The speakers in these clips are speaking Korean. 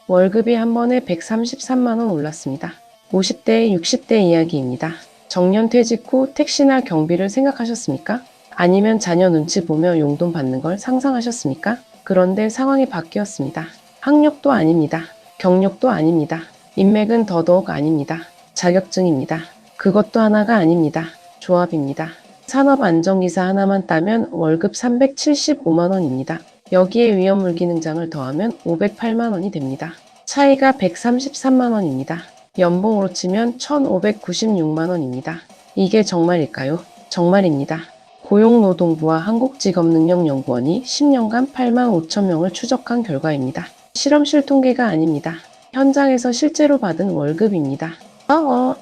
월급이 한 번에 133만 원 올랐습니다. 50대, 60대 이야기입니다. 정년 퇴직 후 택시나 경비를 생각하셨습니까? 아니면 자녀 눈치 보며 용돈 받는 걸 상상하셨습니까? 그런데 상황이 바뀌었습니다. 학력도 아닙니다. 경력도 아닙니다. 인맥은 더더욱 아닙니다. 자격증입니다. 그것도 하나가 아닙니다. 조합입니다. 산업안전기사 하나만 따면 월급 375만 원입니다. 여기에 위험물기능장을 더하면 508만 원이 됩니다. 차이가 133만 원입니다. 연봉으로 치면 1,596만 원입니다. 이게 정말일까요? 정말입니다. 고용노동부와 한국직업능력연구원이 10년간 8만 5천 명을 추적한 결과입니다. 실험실 통계가 아닙니다. 현장에서 실제로 받은 월급입니다.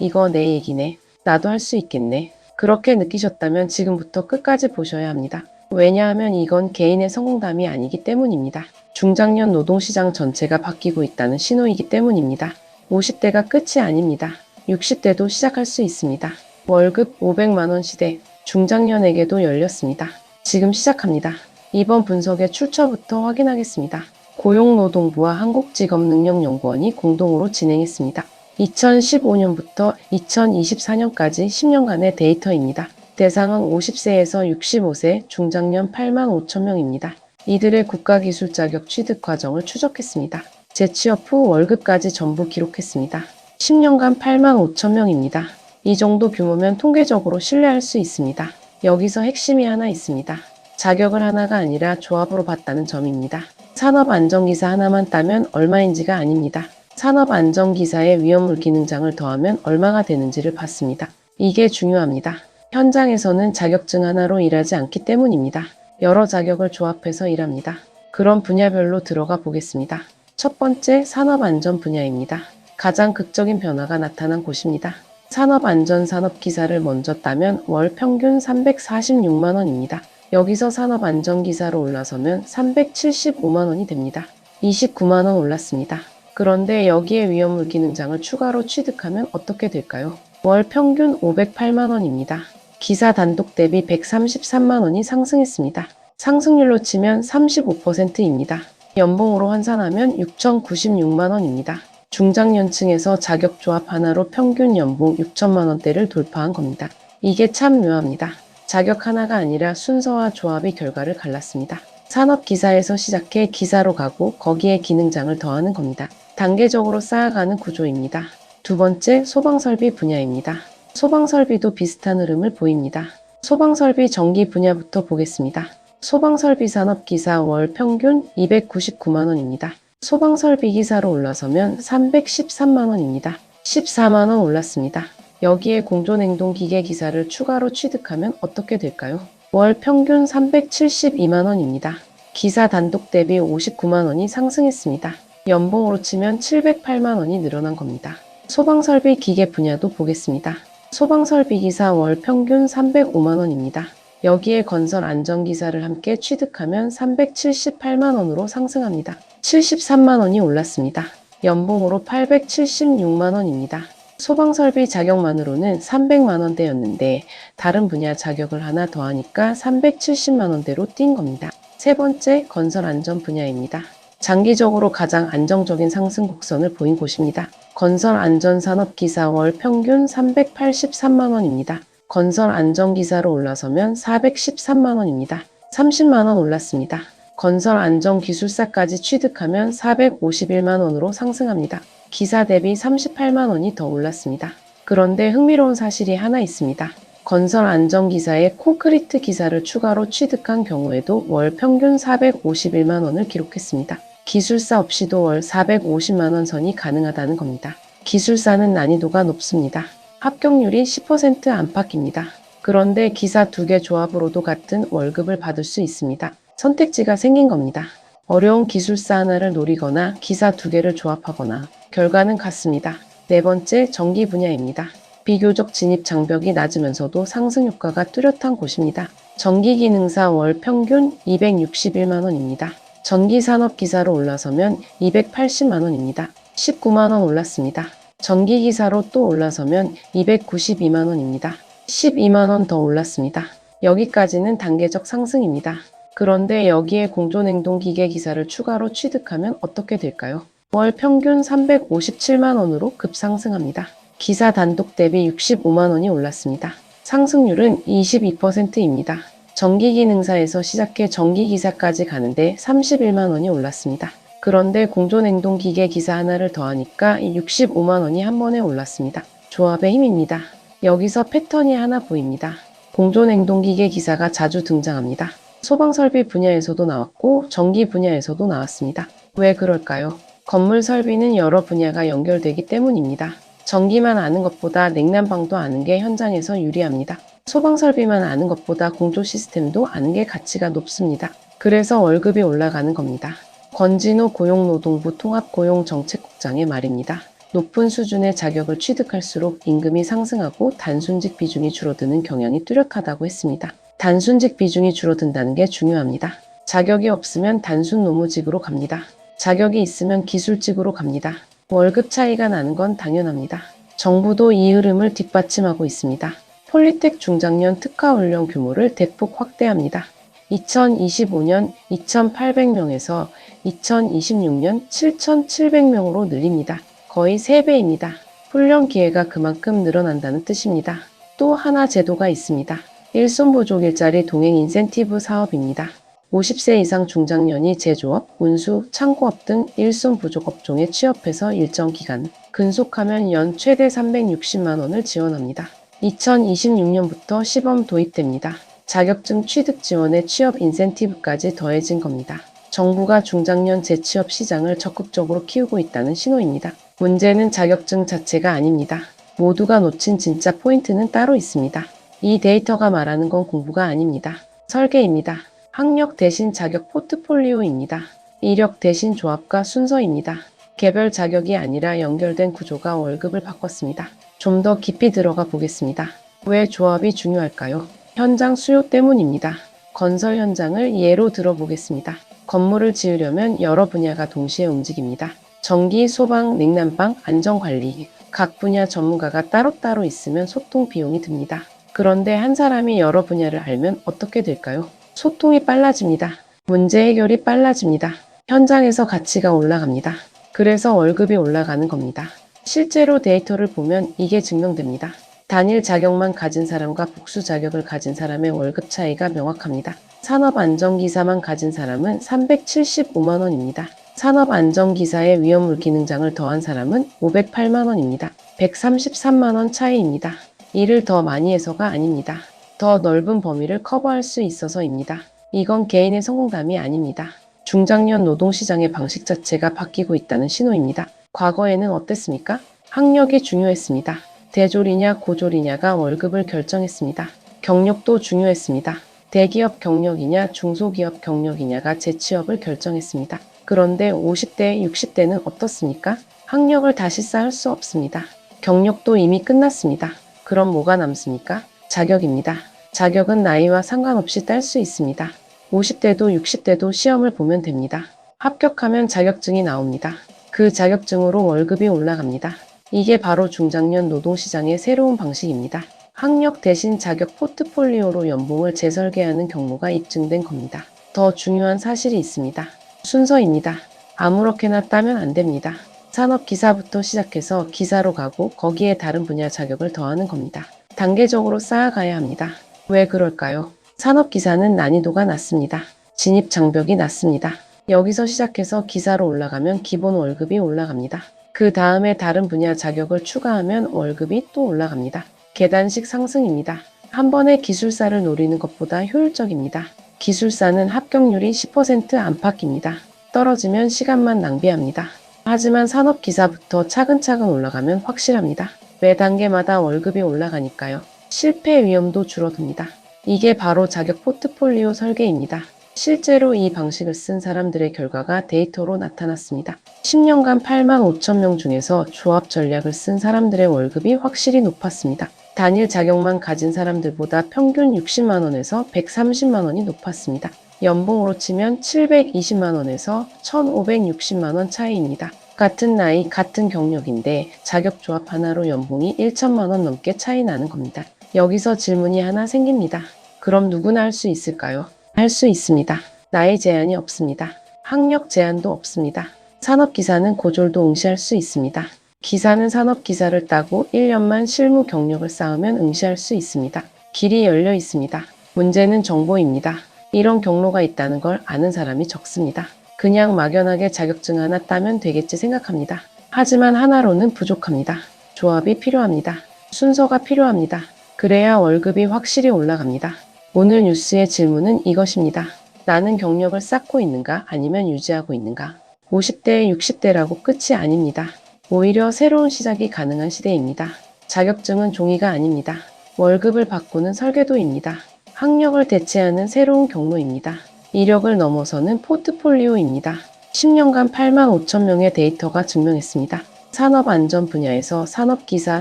이거 내 얘기네. 나도 할 수 있겠네. 그렇게 느끼셨다면 지금부터 끝까지 보셔야 합니다. 왜냐하면 이건 개인의 성공담이 아니기 때문입니다. 중장년 노동시장 전체가 바뀌고 있다는 신호이기 때문입니다. 50대가 끝이 아닙니다. 60대도 시작할 수 있습니다. 월급 500만 원 시대, 중장년에게도 열렸습니다. 지금 시작합니다. 이번 분석의 출처부터 확인하겠습니다. 고용노동부와 한국직업능력연구원이 공동으로 진행했습니다. 2015년부터 2024년까지 10년간의 데이터입니다. 대상은 50세에서 65세 중장년 8만 5천 명입니다. 이들의 국가기술 자격 취득 과정을 추적했습니다. 재취업 후 월급까지 전부 기록했습니다. 10년간 8만 5천 명입니다. 이 정도 규모면 통계적으로 신뢰할 수 있습니다. 여기서 핵심이 하나 있습니다. 자격을 하나가 아니라 조합으로 봤다는 점입니다. 산업안전기사 하나만 따면 얼마인지가 아닙니다. 산업안전기사의 위험물기능장을 더하면 얼마가 되는지를 봤습니다. 이게 중요합니다. 현장에서는 자격증 하나로 일하지 않기 때문입니다. 여러 자격을 조합해서 일합니다. 그런 분야별로 들어가 보겠습니다. 첫 번째, 산업안전 분야입니다. 가장 극적인 변화가 나타난 곳입니다. 산업안전산업기사를 먼저 따면 월 평균 346만 원입니다. 여기서 산업안전기사로 올라서면 375만 원이 됩니다. 29만 원 올랐습니다. 그런데 여기에 위험물기능장을 추가로 취득하면 어떻게 될까요? 월 평균 508만 원입니다. 기사 단독 대비 133만 원이 상승했습니다. 상승률로 치면 35%입니다. 연봉으로 환산하면 6,096만 원입니다. 중장년층에서 자격조합 하나로 평균 연봉 6천만 원대를 돌파한 겁니다. 이게 참 묘합니다. 자격 하나가 아니라 순서와 조합이 결과를 갈랐습니다. 산업기사에서 시작해 기사로 가고 거기에 기능장을 더하는 겁니다. 단계적으로 쌓아가는 구조입니다. 두 번째, 소방설비 분야입니다. 소방설비도 비슷한 흐름을 보입니다. 소방설비 전기 분야부터 보겠습니다. 소방설비 산업기사 월 평균 299만 원입니다. 소방설비 기사로 올라서면 313만 원입니다. 14만 원 올랐습니다. 여기에 공존행동기계 기사를 추가로 취득하면 어떻게 될까요? 월 평균 372만 원입니다. 기사 단독 대비 59만 원이 상승했습니다. 연봉으로 치면 708만 원이 늘어난 겁니다. 소방설비 기계 분야도 보겠습니다. 소방설비 기사 월 평균 305만 원입니다. 여기에 건설 안전기사를 함께 취득하면 378만 원으로 상승합니다. 73만 원이 올랐습니다. 연봉으로 876만 원입니다. 소방설비 자격만으로는 300만 원대였는데 다른 분야 자격을 하나 더하니까 370만 원대로 뛴 겁니다. 세 번째, 건설안전 분야입니다. 장기적으로 가장 안정적인 상승 곡선을 보인 곳입니다. 건설안전산업기사 월 평균 383만 원입니다. 건설안전기사로 올라서면 413만 원입니다. 30만 원 올랐습니다. 건설안전기술사까지 취득하면 451만 원으로 상승합니다. 기사 대비 38만 원이 더 올랐습니다. 그런데 흥미로운 사실이 하나 있습니다. 건설안전기사에 콘크리트 기사를 추가로 취득한 경우에도 월 평균 451만 원을 기록했습니다. 기술사 없이도 월 450만 원 선이 가능하다는 겁니다. 기술사는 난이도가 높습니다. 합격률이 10% 안팎입니다. 그런데 기사 두 개 조합으로도 같은 월급을 받을 수 있습니다. 선택지가 생긴 겁니다. 어려운 기술사 하나를 노리거나 기사 두 개를 조합하거나 결과는 같습니다. 네 번째, 전기 분야입니다. 비교적 진입 장벽이 낮으면서도 상승 효과가 뚜렷한 곳입니다. 전기기능사 월 평균 261만 원입니다. 전기산업기사로 올라서면 280만 원입니다. 19만 원 올랐습니다. 전기기사로 또 올라서면 292만 원입니다. 12만 원 더 올랐습니다. 여기까지는 단계적 상승입니다. 그런데 여기에 공존행동기계 기사를 추가로 취득하면 어떻게 될까요? 월 평균 357만 원으로 급상승합니다. 기사 단독 대비 65만 원이 올랐습니다. 상승률은 22%입니다. 전기기능사에서 시작해 전기기사까지 가는데 31만 원이 올랐습니다. 그런데 공조냉동기계 기사 하나를 더하니까 65만 원이 한 번에 올랐습니다. 조합의 힘입니다. 여기서 패턴이 하나 보입니다. 공조냉동기계 기사가 자주 등장합니다. 소방설비 분야에서도 나왔고 전기 분야에서도 나왔습니다. 왜 그럴까요? 건물 설비는 여러 분야가 연결되기 때문입니다. 전기만 아는 것보다 냉난방도 아는 게 현장에서 유리합니다. 소방설비만 아는 것보다 공조 시스템도 아는 게 가치가 높습니다. 그래서 월급이 올라가는 겁니다. 권진호 고용노동부 통합고용정책국장의 말입니다. 높은 수준의 자격을 취득할수록 임금이 상승하고 단순직 비중이 줄어드는 경향이 뚜렷하다고 했습니다. 단순직 비중이 줄어든다는 게 중요합니다. 자격이 없으면 단순 노무직으로 갑니다. 자격이 있으면 기술직으로 갑니다. 월급 차이가 나는 건 당연합니다. 정부도 이 흐름을 뒷받침하고 있습니다. 폴리텍 중장년 특화훈련 규모를 대폭 확대합니다. 2025년 2,800명에서 2026년 7,700명으로 늘립니다. 거의 3배입니다. 훈련 기회가 그만큼 늘어난다는 뜻입니다. 또 하나 제도가 있습니다. 일손부족 일자리 동행 인센티브 사업입니다. 50세 이상 중장년이 제조업, 운수, 창고업 등 일손부족 업종에 취업해서 일정 기간 근속하면 연 최대 360만 원을 지원합니다. 2026년부터 시범 도입됩니다. 자격증 취득 지원에 취업 인센티브까지 더해진 겁니다. 정부가 중장년 재취업 시장을 적극적으로 키우고 있다는 신호입니다. 문제는 자격증 자체가 아닙니다. 모두가 놓친 진짜 포인트는 따로 있습니다. 이 데이터가 말하는 건 공부가 아닙니다. 설계입니다. 학력 대신 자격 포트폴리오입니다. 이력 대신 조합과 순서입니다. 개별 자격이 아니라 연결된 구조가 월급을 바꿨습니다. 좀 더 깊이 들어가 보겠습니다. 왜 조합이 중요할까요? 현장 수요 때문입니다. 건설 현장을 예로 들어보겠습니다. 건물을 지으려면 여러 분야가 동시에 움직입니다. 전기, 소방, 냉난방, 안전관리. 각 분야 전문가가 따로따로 있으면 소통 비용이 듭니다. 그런데 한 사람이 여러 분야를 알면 어떻게 될까요? 소통이 빨라집니다. 문제 해결이 빨라집니다. 현장에서 가치가 올라갑니다. 그래서 월급이 올라가는 겁니다. 실제로 데이터를 보면 이게 증명됩니다. 단일 자격만 가진 사람과 복수 자격을 가진 사람의 월급 차이가 명확합니다. 산업안전기사만 가진 사람은 375만 원입니다. 산업안전기사에 위험물 기능장을 더한 사람은 508만 원입니다. 133만 원 차이입니다. 일을 더 많이 해서가 아닙니다. 더 넓은 범위를 커버할 수 있어서입니다. 이건 개인의 성공담이 아닙니다. 중장년 노동시장의 방식 자체가 바뀌고 있다는 신호입니다. 과거에는 어땠습니까? 학력이 중요했습니다. 대졸이냐 고졸이냐가 월급을 결정했습니다. 경력도 중요했습니다. 대기업 경력이냐 중소기업 경력이냐가 재취업을 결정했습니다. 그런데 50대, 60대는 어떻습니까? 학력을 다시 쌓을 수 없습니다. 경력도 이미 끝났습니다. 그럼 뭐가 남습니까? 자격입니다. 자격은 나이와 상관없이 딸 수 있습니다. 50대도 60대도 시험을 보면 됩니다. 합격하면 자격증이 나옵니다. 그 자격증으로 월급이 올라갑니다. 이게 바로 중장년 노동시장의 새로운 방식입니다. 학력 대신 자격 포트폴리오로 연봉을 재설계하는 경로가 입증된 겁니다. 더 중요한 사실이 있습니다. 순서입니다. 아무렇게나 따면 안 됩니다. 산업기사부터 시작해서 기사로 가고 거기에 다른 분야 자격을 더하는 겁니다. 단계적으로 쌓아가야 합니다. 왜 그럴까요? 산업기사는 난이도가 낮습니다. 진입 장벽이 낮습니다. 여기서 시작해서 기사로 올라가면 기본 월급이 올라갑니다. 그 다음에 다른 분야 자격을 추가하면 월급이 또 올라갑니다. 계단식 상승입니다. 한 번에 기술사를 노리는 것보다 효율적입니다. 기술사는 합격률이 10% 안팎입니다. 떨어지면 시간만 낭비합니다. 하지만 산업기사부터 차근차근 올라가면 확실합니다. 매 단계마다 월급이 올라가니까요. 실패 위험도 줄어듭니다. 이게 바로 자격 포트폴리오 설계입니다. 실제로 이 방식을 쓴 사람들의 결과가 데이터로 나타났습니다. 10년간 8만 5천 명 중에서 조합 전략을 쓴 사람들의 월급이 확실히 높았습니다. 단일 자격만 가진 사람들보다 평균 60만 원에서 130만 원이 높았습니다. 연봉으로 치면 720만 원에서 1,560만 원 차이입니다. 같은 나이, 같은 경력인데 자격 조합 하나로 연봉이 1천만 원 넘게 차이 나는 겁니다. 여기서 질문이 하나 생깁니다. 그럼 누구나 할 수 있을까요? 할 수 있습니다. 나이 제한이 없습니다. 학력 제한도 없습니다. 산업기사는 고졸도 응시할 수 있습니다. 기사는 산업기사를 따고 1년만 실무 경력을 쌓으면 응시할 수 있습니다. 길이 열려 있습니다. 문제는 정보입니다. 이런 경로가 있다는 걸 아는 사람이 적습니다. 그냥 막연하게 자격증 하나 따면 되겠지 생각합니다. 하지만 하나로는 부족합니다. 조합이 필요합니다. 순서가 필요합니다. 그래야 월급이 확실히 올라갑니다. 오늘 뉴스의 질문은 이것입니다. 나는 경력을 쌓고 있는가 아니면 유지하고 있는가? 50대, 60대라고 끝이 아닙니다. 오히려 새로운 시작이 가능한 시대입니다. 자격증은 종이가 아닙니다. 월급을 바꾸는 설계도입니다. 학력을 대체하는 새로운 경로입니다. 이력을 넘어서는 포트폴리오입니다. 10년간 8만 5천 명의 데이터가 증명했습니다. 산업안전 분야에서 산업기사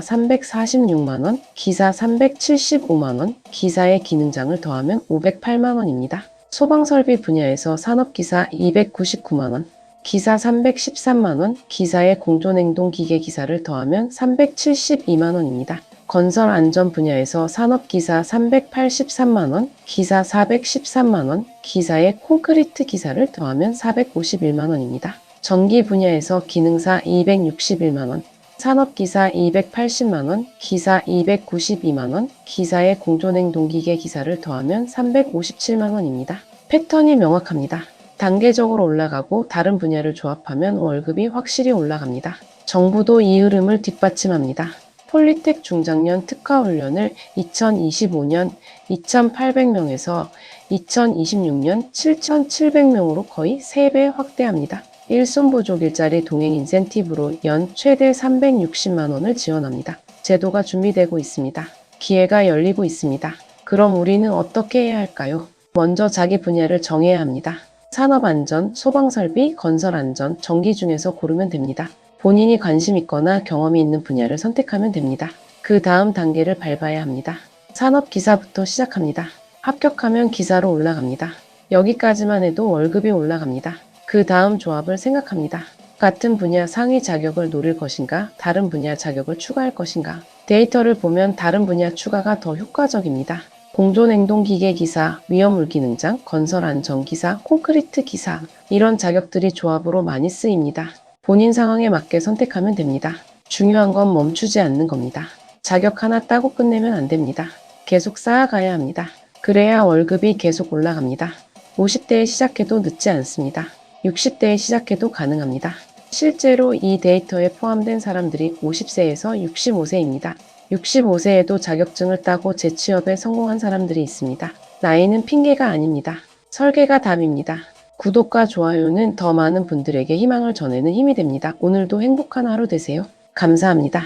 346만 원, 기사 375만 원, 기사의 기능장을 더하면 508만 원입니다. 소방설비 분야에서 산업기사 299만 원, 기사 313만 원, 기사의 공조냉동 기계 기사를 더하면 372만 원입니다. 건설 안전 분야에서 산업기사 383만 원, 기사 413만 원, 기사의 콘크리트 기사를 더하면 451만 원입니다. 전기 분야에서 기능사 261만 원, 산업기사 280만 원, 기사 292만 원, 기사의 공조냉동 기계 기사를 더하면 357만 원입니다. 패턴이 명확합니다. 단계적으로 올라가고 다른 분야를 조합하면 월급이 확실히 올라갑니다. 정부도 이 흐름을 뒷받침합니다. 폴리텍 중장년 특화훈련을 2025년 2,800명에서 2026년 7,700명으로 거의 3배 확대합니다. 일손보조 일자리 동행 인센티브로 연 최대 360만 원을 지원합니다. 제도가 준비되고 있습니다. 기회가 열리고 있습니다. 그럼 우리는 어떻게 해야 할까요? 먼저 자기 분야를 정해야 합니다. 산업안전, 소방설비, 건설안전, 전기 중에서 고르면 됩니다. 본인이 관심 있거나 경험이 있는 분야를 선택하면 됩니다. 그 다음 단계를 밟아야 합니다. 산업기사부터 시작합니다. 합격하면 기사로 올라갑니다. 여기까지만 해도 월급이 올라갑니다. 그 다음 조합을 생각합니다. 같은 분야 상위 자격을 노릴 것인가, 다른 분야 자격을 추가할 것인가. 데이터를 보면 다른 분야 추가가 더 효과적입니다. 공조냉동기계 기사, 위험물기능장, 건설안전기사, 콘크리트 기사 이런 자격들이 조합으로 많이 쓰입니다. 본인 상황에 맞게 선택하면 됩니다. 중요한 건 멈추지 않는 겁니다. 자격 하나 따고 끝내면 안 됩니다. 계속 쌓아가야 합니다. 그래야 월급이 계속 올라갑니다. 50대에 시작해도 늦지 않습니다. 60대에 시작해도 가능합니다. 실제로 이 데이터에 포함된 사람들이 50세에서 65세입니다. 65세에도 자격증을 따고 재취업에 성공한 사람들이 있습니다. 나이는 핑계가 아닙니다. 설계가 답입니다. 구독과 좋아요는 더 많은 분들에게 희망을 전하는 힘이 됩니다. 오늘도 행복한 하루 되세요. 감사합니다.